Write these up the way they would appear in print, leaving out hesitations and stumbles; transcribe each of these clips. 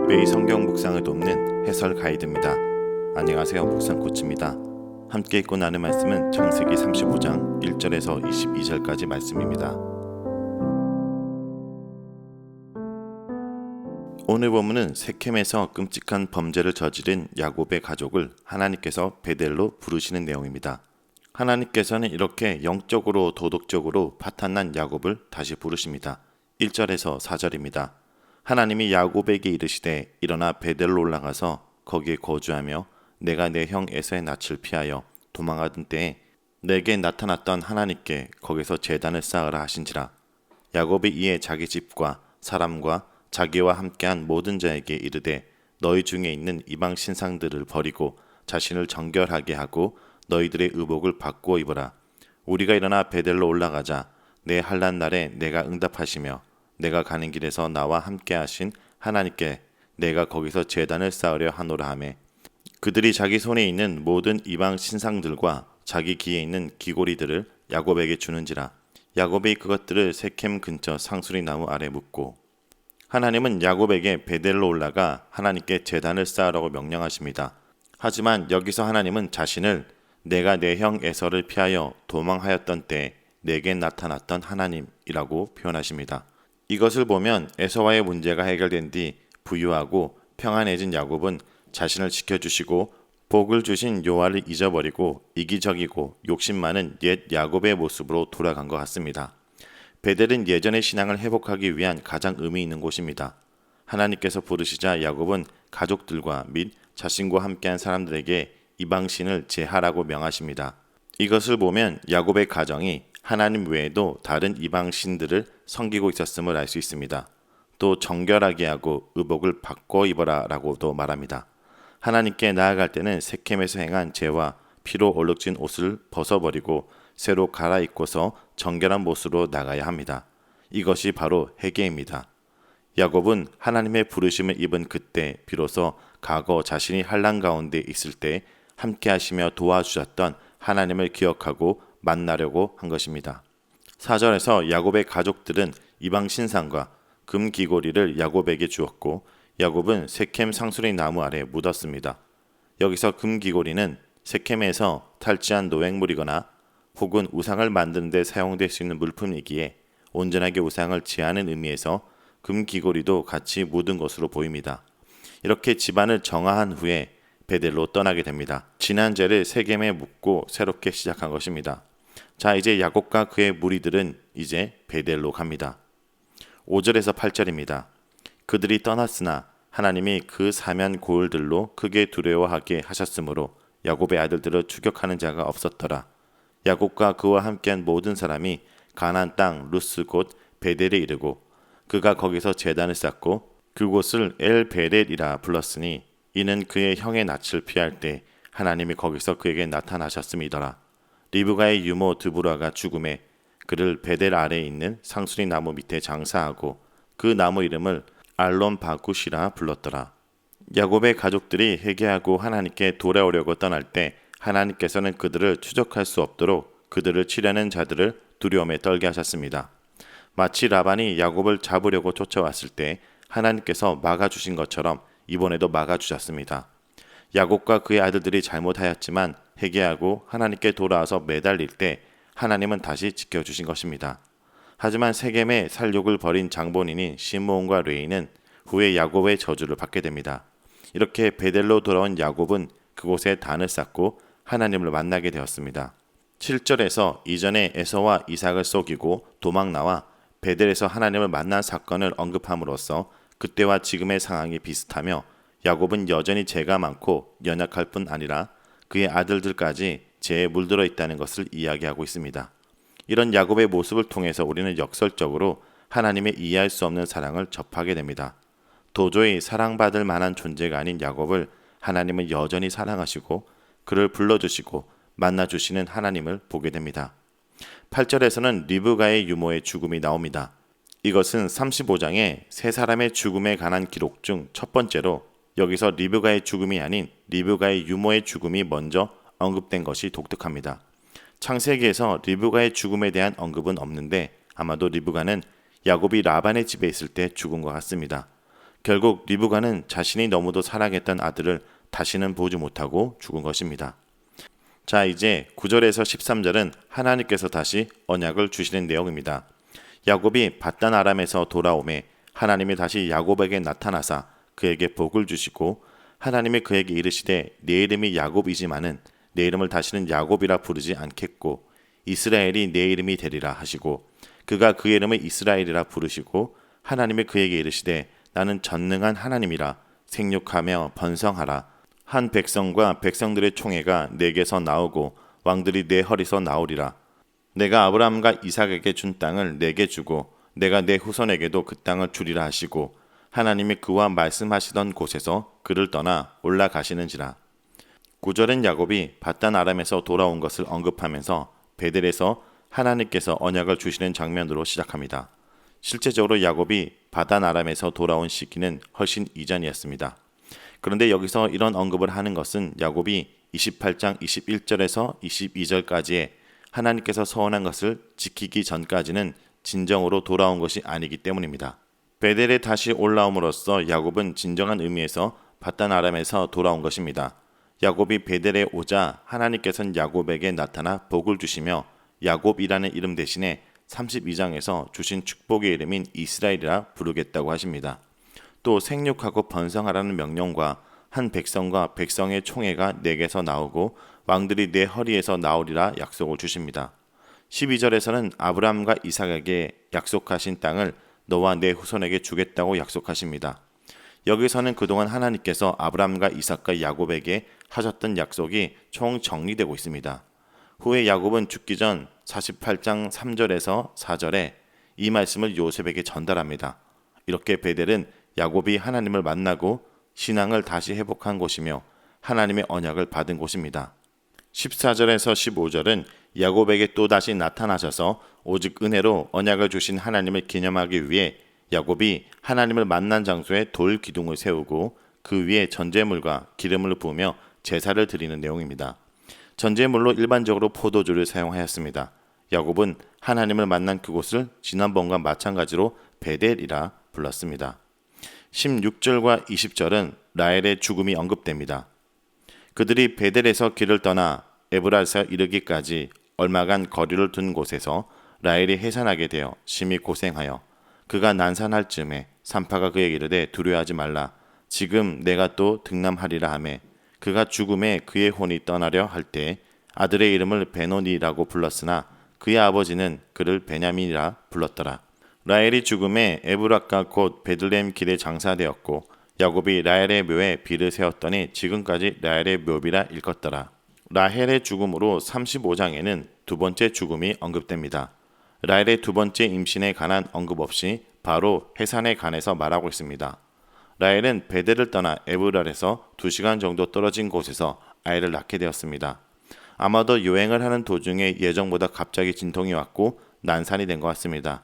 매일 성경 묵상을 돕는 해설 가이드입니다. 안녕하세요. 묵상 코치입니다. 함께 읽고 나눌 말씀은 창세기 35장 1절에서 22절까지 말씀입니다. 오늘 본문은 세켐에서 끔찍한 범죄를 저지른 야곱의 가족을 하나님께서 베델로 부르시는 내용입니다. 하나님께서는 이렇게 영적으로 도덕적으로 파탄난 야곱을 다시 부르십니다. 1절에서 4절입니다. 하나님이 야곱에게 이르시되 일어나 베델로 올라가서 거기에 거주하며 내가 내 형 에서의 낯을 피하여 도망하던 때에 내게 나타났던 하나님께 거기서 제단을 쌓으라 하신지라. 야곱이 이에 자기 집과 사람과 자기와 함께한 모든 자에게 이르되 너희 중에 있는 이방 신상들을 버리고 자신을 정결하게 하고 너희들의 의복을 바꾸어 입어라. 우리가 일어나 베델로 올라가자. 내 환난 날에 내가 응답하시며 내가 가는 길에서 나와 함께 하신 하나님께 내가 거기서 제단을 쌓으려 하노라 하매 그들이 자기 손에 있는 모든 이방 신상들과 자기 귀에 있는 귀고리들을 야곱에게 주는지라. 야곱이 그것들을 세켐 근처 상수리 나무 아래 묻고 하나님은 야곱에게 베델로 올라가 하나님께 제단을 쌓으라고 명령하십니다. 하지만 여기서 하나님은 자신을 내가 내 형 에서를 피하여 도망하였던 때 내게 나타났던 하나님이라고 표현하십니다. 이것을 보면 에서와의 문제가 해결된 뒤 부유하고 평안해진 야곱은 자신을 지켜주시고 복을 주신 여호와를 잊어버리고 이기적이고 욕심 많은 옛 야곱의 모습으로 돌아간 것 같습니다. 베델은 예전의 신앙을 회복하기 위한 가장 의미 있는 곳입니다. 하나님께서 부르시자 야곱은 가족들과 및 자신과 함께한 사람들에게 이방신을 제하라고 명하십니다. 이것을 보면 야곱의 가정이 하나님 외에도 다른 이방신들을 섬기고 있었음을 알 수 있습니다. 또 정결하게 하고 의복을 바꿔 입어라 라고도 말합니다. 하나님께 나아갈 때는 세켐에서 행한 죄와 피로 얼룩진 옷을 벗어버리고 새로 갈아입고서 정결한 모습으로 나가야 합니다. 이것이 바로 회개입니다. 야곱은 하나님의 부르심을 입은 그때 비로소 과거 자신이 환난 가운데 있을 때 함께 하시며 도와주셨던 하나님을 기억하고 만나려고 한 것입니다. 4절에서 야곱의 가족들은 이방 신상과 금 귀고리를 야곱에게 주었고 야곱은 세켐 상수리 나무 아래 묻었습니다. 여기서 금 귀고리는 세켐에서 탈취한 노획물이거나 혹은 우상을 만드는 데 사용될 수 있는 물품이기에 온전하게 우상을 제하는 의미에서 금 귀고리도 같이 묻은 것으로 보입니다. 이렇게 집안을 정화한 후에 베델로 떠나게 됩니다. 지난 죄를 세겜에 묻고 새롭게 시작한 것입니다. 자, 이제 야곱과 그의 무리들은 이제 베델로 갑니다. 5절에서 8절입니다. 그들이 떠났으나 하나님이 그 사면 고을들로 크게 두려워하게 하셨으므로 야곱의 아들들을 추격하는 자가 없었더라. 야곱과 그와 함께한 모든 사람이 가나안 땅 루스 곧 베델에 이르고 그가 거기서 제단을 쌓고 그곳을 엘베렛이라 불렀으니 이는 그의 형의 낯을 피할 때 하나님이 거기서 그에게 나타나셨음이더라. 리브가의 유모 드보라가 죽음에 그를 베델 아래에 있는 상수리 나무 밑에 장사하고 그 나무 이름을 알론 바굿이라 불렀더라. 야곱의 가족들이 회개하고 하나님께 돌아오려고 떠날 때 하나님께서는 그들을 추적할 수 없도록 그들을 치려는 자들을 두려움에 떨게 하셨습니다. 마치 라반이 야곱을 잡으려고 쫓아왔을 때 하나님께서 막아주신 것처럼 이번에도 막아주셨습니다. 야곱과 그의 아들들이 잘못하였지만 회개하고 하나님께 돌아와서 매달릴 때 하나님은 다시 지켜주신 것입니다. 하지만 세겜의 살육을 벌인 장본인인 시므온과 레위는 후에 야곱의 저주를 받게 됩니다. 이렇게 베델로 돌아온 야곱은 그곳에 단을 쌓고 하나님을 만나게 되었습니다. 7절에서 이전에 에서와 이삭을 속이고 도망 나와 베델에서 하나님을 만난 사건을 언급함으로써 그때와 지금의 상황이 비슷하며 야곱은 여전히 죄가 많고 연약할 뿐 아니라 그의 아들들까지 죄에 물들어 있다는 것을 이야기하고 있습니다. 이런 야곱의 모습을 통해서 우리는 역설적으로 하나님의 이해할 수 없는 사랑을 접하게 됩니다. 도저히 사랑받을 만한 존재가 아닌 야곱을 하나님은 여전히 사랑하시고 그를 불러주시고 만나주시는 하나님을 보게 됩니다. 8절에서는 리브가의 유모의 죽음이 나옵니다. 이것은 35장의 세 사람의 죽음에 관한 기록 중 첫 번째로 여기서 리브가의 죽음이 아닌 리브가의 유모의 죽음이 먼저 언급된 것이 독특합니다. 창세기에서 리브가의 죽음에 대한 언급은 없는데 아마도 리브가는 야곱이 라반의 집에 있을 때 죽은 것 같습니다. 결국 리브가는 자신이 너무도 사랑했던 아들을 다시는 보지 못하고 죽은 것입니다. 자, 이제 9절에서 13절은 하나님께서 다시 언약을 주시는 내용입니다. 야곱이 밧단 아람에서 돌아오매 하나님이 다시 야곱에게 나타나사 그에게 복을 주시고 하나님이 그에게 이르시되 내 이름이 야곱이지만은 내 이름을 다시는 야곱이라 부르지 않겠고 이스라엘이 내 이름이 되리라 하시고 그가 그의 이름을 이스라엘이라 부르시고 하나님이 그에게 이르시되 나는 전능한 하나님이라 생육하며 번성하라 한 백성과 백성들의 총회가 내게서 나오고 왕들이 내 허리서 나오리라. 내가 아브라함과 이삭에게 준 땅을 내게 주고 내가 내 후손에게도 그 땅을 주리라 하시고 하나님이 그와 말씀하시던 곳에서 그를 떠나 올라가시는지라. 9절은 야곱이 밧단 아람에서 돌아온 것을 언급하면서 베델에서 하나님께서 언약을 주시는 장면으로 시작합니다. 실제적으로 야곱이 밧단 아람에서 돌아온 시기는 훨씬 이전이었습니다. 그런데 여기서 이런 언급을 하는 것은 야곱이 28장 21절에서 22절까지의 하나님께서 서원한 것을 지키기 전까지는 진정으로 돌아온 것이 아니기 때문입니다. 베델에 다시 올라옴으로써 야곱은 진정한 의미에서 밧단 아람에서 돌아온 것입니다. 야곱이 베델에 오자 하나님께서는 야곱에게 나타나 복을 주시며 야곱이라는 이름 대신에 32장에서 주신 축복의 이름인 이스라엘이라 부르겠다고 하십니다. 또 생육하고 번성하라는 명령과 한 백성과 백성의 총회가 내게서 나오고 왕들이 내 허리에서 나오리라 약속을 주십니다. 12절에서는 아브라함과 이삭에게 약속하신 땅을 너와 내 후손에게 주겠다고 약속하십니다. 여기서는 그동안 하나님께서 아브라함과 이삭과 야곱에게 하셨던 약속이 총 정리되고 있습니다. 후에 야곱은 죽기 전 48장 3절에서 4절에 이 말씀을 요셉에게 전달합니다. 이렇게 베델은 야곱이 하나님을 만나고 신앙을 다시 회복한 곳이며 하나님의 언약을 받은 곳입니다. 14절에서 15절은 야곱에게 또다시 나타나셔서 오직 은혜로 언약을 주신 하나님을 기념하기 위해 야곱이 하나님을 만난 장소에 돌 기둥을 세우고 그 위에 전제물과 기름을 부으며 제사를 드리는 내용입니다. 전제물로 일반적으로 포도주를 사용하였습니다. 야곱은 하나님을 만난 그곳을 지난번과 마찬가지로 베델이라 불렀습니다. 16절과 20절은 라헬의 죽음이 언급됩니다. 그들이 베델에서 길을 떠나 에브라스에 이르기까지 얼마간 거리를 둔 곳에서 라헬이 해산하게 되어 심히 고생하여 그가 난산할 즈음에 산파가 그에게 이르되 두려워하지 말라. 지금 내가 또 등남하리라 하매 그가 죽음에 그의 혼이 떠나려 할 때 아들의 이름을 베노니라고 불렀으나 그의 아버지는 그를 베냐민이라 불렀더라. 라헬이 죽음에 에브락과 곧 베들레헴 길에 장사되었고 야곱이 라헬의 묘에 비를 세웠더니 지금까지 라헬의 묘비라 일컫더라. 라헬의 죽음으로 35장에는 두 번째 죽음이 언급됩니다. 라헬의 두 번째 임신에 관한 언급 없이 바로 해산에 관해서 말하고 있습니다. 라헬은 베델을 떠나 에브랄에서 2시간 정도 떨어진 곳에서 아이를 낳게 되었습니다. 아마도 여행을 하는 도중에 예정보다 갑자기 진통이 왔고 난산이 된 것 같습니다.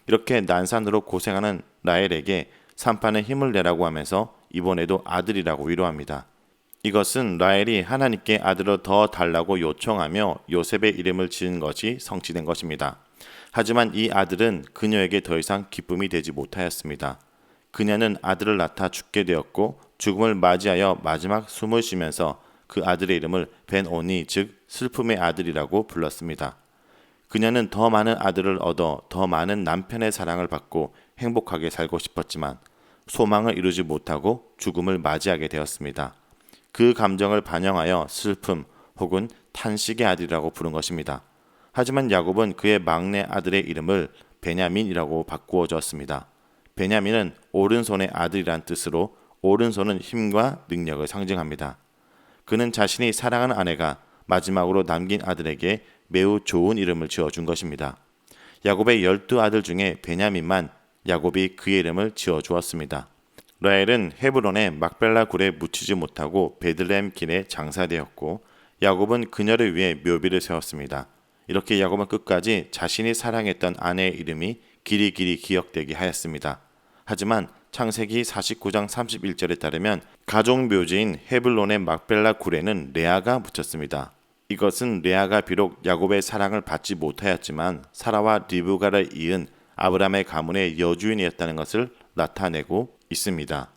이렇게 난산으로 고생하는 라헬에게 산파는 힘을 내라고 하면서 이번에도 아들이라고 위로합니다. 이것은 라헬이 하나님께 아들을 더 달라고 요청하며 요셉의 이름을 지은 것이 성취된 것입니다. 하지만 이 아들은 그녀에게 더 이상 기쁨이 되지 못하였습니다. 그녀는 아들을 낳다 죽게 되었고 죽음을 맞이하여 마지막 숨을 쉬면서 그 아들의 이름을 벤오니 즉 슬픔의 아들이라고 불렀습니다. 그녀는 더 많은 아들을 얻어 더 많은 남편의 사랑을 받고 행복하게 살고 싶었지만 소망을 이루지 못하고 죽음을 맞이하게 되었습니다. 그 감정을 반영하여 슬픔 혹은 탄식의 아들이라고 부른 것입니다. 하지만 야곱은 그의 막내 아들의 이름을 베냐민이라고 바꾸어 주었습니다. 베냐민은 오른손의 아들이란 뜻으로 오른손은 힘과 능력을 상징합니다. 그는 자신이 사랑하는 아내가 마지막으로 남긴 아들에게 매우 좋은 이름을 지어준 것입니다. 야곱의 12아들 중에 베냐민만 야곱이 그의 이름을 지어주었습니다. 라헬은 헤브론의 막벨라 굴에 묻히지 못하고 베들레헴 길에 장사되었고 야곱은 그녀를 위해 묘비를 세웠습니다. 이렇게 야곱은 끝까지 자신이 사랑했던 아내의 이름이 길이 기억되게 하였습니다. 하지만 창세기 49장 31절에 따르면 가족 묘지인 헤블론의 막벨라 굴에는 레아가 묻혔습니다. 이것은 레아가 비록 야곱의 사랑을 받지 못하였지만 사라와 리브가를 이은 아브라함의 가문의 여주인이었다는 것을 나타내고 있습니다.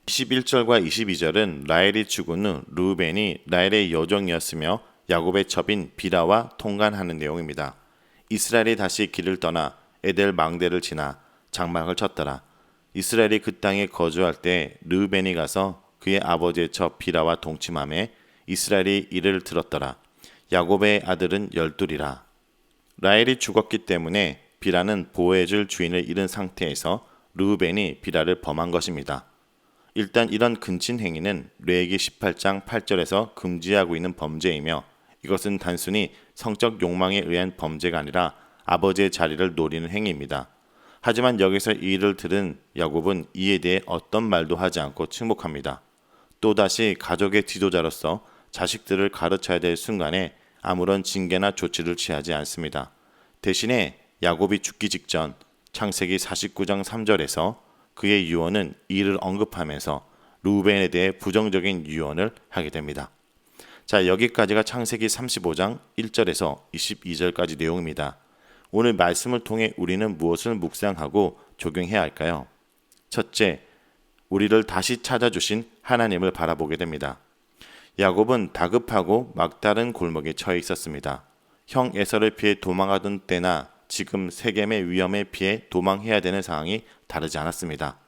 21절과 22절은 라헬이 죽은 후 르우벤이 라헬의 여종이었으며 야곱의 첩인 비라와 통관하는 내용입니다. 이스라엘이 다시 길을 떠나 에델 망대를 지나 장막을 쳤더라. 이스라엘이 그 땅에 거주할 때 르우벤이 가서 그의 아버지의 첩 비라와 동침하매 이스라엘이 이를 들었더라. 야곱의 아들은 12이라. 라헬이 죽었기 때문에 비라는 보호해줄 주인을 잃은 상태에서 르우벤이 비라를 범한 것입니다. 일단 이런 근친 행위는 레위기 18장 8절에서 금지하고 있는 범죄이며 이것은 단순히 성적 욕망에 의한 범죄가 아니라 아버지의 자리를 노리는 행위입니다. 하지만 여기서 이 일을 들은 야곱은 이에 대해 어떤 말도 하지 않고 침묵합니다. 또다시 가족의 지도자로서 자식들을 가르쳐야 될 순간에 아무런 징계나 조치를 취하지 않습니다. 대신에 야곱이 죽기 직전 창세기 49장 3절에서 그의 유언은 이를 언급하면서 르우벤에 대해 부정적인 유언을 하게 됩니다. 자, 여기까지가 창세기 35장 1절에서 22절까지 내용입니다. 오늘 말씀을 통해 우리는 무엇을 묵상하고 적용해야 할까요? 첫째, 우리를 다시 찾아주신 하나님을 바라보게 됩니다. 야곱은 다급하고 막다른 골목에 처해 있었습니다. 형 에서를 피해 도망하던 때나 지금 세겜의 위험에 피해 도망해야 되는 상황이 다르지 않았습니다.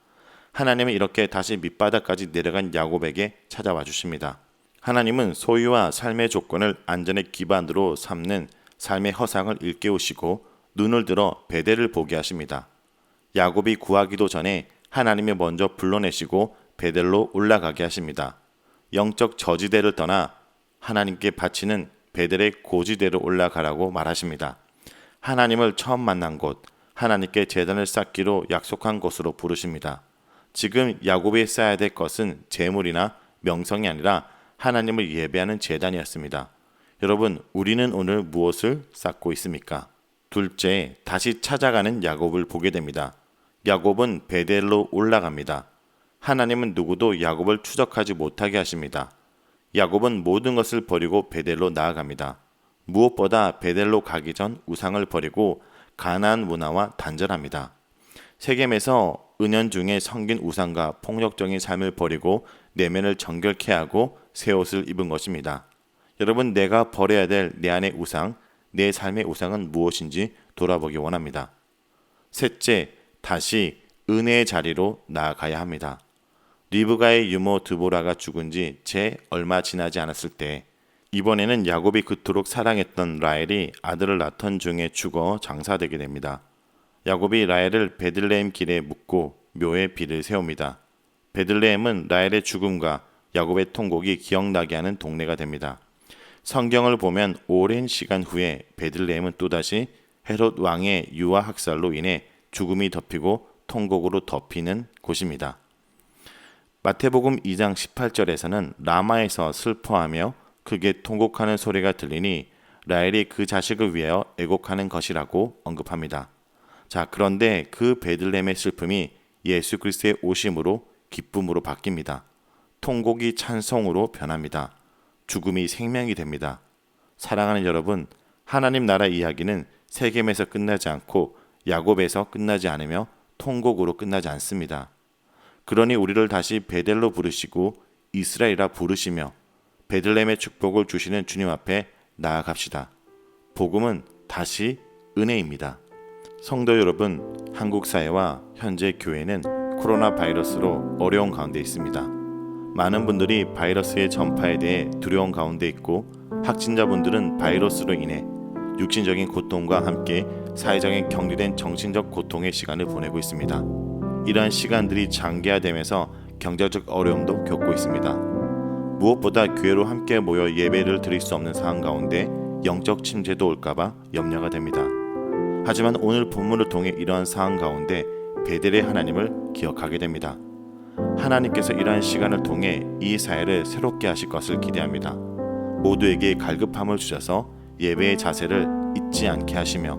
하나님은 이렇게 다시 밑바닥까지 내려간 야곱에게 찾아와 주십니다. 하나님은 소유와 삶의 조건을 안전의 기반으로 삼는 삶의 허상을 일깨우시고 눈을 들어 베델을 보게 하십니다. 야곱이 구하기도 전에 하나님이 먼저 불러내시고 베델로 올라가게 하십니다. 영적 저지대를 떠나 하나님께 바치는 베델의 고지대로 올라가라고 말하십니다. 하나님을 처음 만난 곳, 하나님께 제단을 쌓기로 약속한 곳으로 부르십니다. 지금 야곱이 쌓아야 될 것은 재물이나 명성이 아니라 하나님을 예배하는 제단이었습니다. 여러분, 우리는 오늘 무엇을 쌓고 있습니까? 둘째, 다시 찾아가는 야곱을 보게 됩니다. 야곱은 베델로 올라갑니다. 하나님은 누구도 야곱을 추적하지 못하게 하십니다. 야곱은 모든 것을 버리고 베델로 나아갑니다. 무엇보다 베델로 가기 전 우상을 버리고 가나안 문화와 단절합니다. 세겜에서 은연중에 섬긴 우상과 폭력적인 삶을 버리고 내면을 정결케 하고 새 옷을 입은 것입니다. 여러분, 내가 버려야 될 내 안의 우상, 내 삶의 우상은 무엇인지 돌아보기 원합니다. 셋째, 다시 은혜의 자리로 나아가야 합니다. 리브가의 유모 드보라가 죽은 지 채 얼마 지나지 않았을 때 이번에는 야곱이 그토록 사랑했던 라헬이 아들을 낳던 중에 죽어 장사되게 됩니다. 야곱이 라헬을 베들레헴 길에 묻고 묘에 비를 세웁니다. 베들레헴은 라헬의 죽음과 야곱의 통곡이 기억나게 하는 동네가 됩니다. 성경을 보면 오랜 시간 후에 베들레헴은 또다시 헤롯 왕의 유아 학살로 인해 죽음이 덮이고 통곡으로 덮이는 곳입니다. 마태복음 2장 18절에서는 라마에서 슬퍼하며 크게 통곡하는 소리가 들리니 라헬이 그 자식을 위하여 애곡하는 것이라고 언급합니다. 자, 그런데 그 베들레헴의 슬픔이 예수 그리스도의 오심으로 기쁨으로 바뀝니다. 통곡이 찬송으로 변합니다. 죽음이 생명이 됩니다. 사랑하는 여러분, 하나님 나라 이야기는 세겜에서 끝나지 않고 야곱에서 끝나지 않으며 통곡으로 끝나지 않습니다. 그러니 우리를 다시 베델로 부르시고 이스라엘이라 부르시며 베들레헴의 축복을 주시는 주님 앞에 나아갑시다. 복음은 다시 은혜입니다. 성도 여러분, 한국 사회와 현재 교회는 코로나 바이러스로 어려운 가운데 있습니다. 많은 분들이 바이러스의 전파에 대해 두려운 가운데 있고 확진자분들은 바이러스로 인해 육신적인 고통과 함께 사회적인 격리된 정신적 고통의 시간을 보내고 있습니다. 이러한 시간들이 장기화되면서 경제적 어려움도 겪고 있습니다. 무엇보다 교회로 함께 모여 예배를 드릴 수 없는 상황 가운데 영적 침체도 올까봐 염려가 됩니다. 하지만 오늘 본문을 통해 이러한 상황 가운데 베델의 하나님을 기억하게 됩니다. 하나님께서 이러한 시간을 통해 이 사회를 새롭게 하실 것을 기대합니다. 모두에게 갈급함을 주셔서 예배의 자세를 잊지 않게 하시며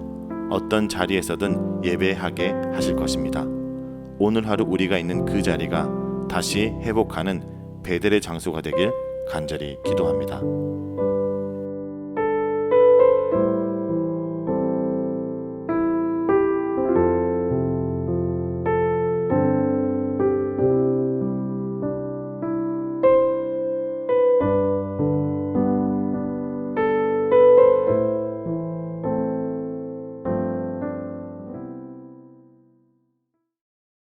어떤 자리에서든 예배하게 하실 것입니다. 오늘 하루 우리가 있는 그 자리가 다시 회복하는 베델의 장소가 되길 간절히 기도합니다.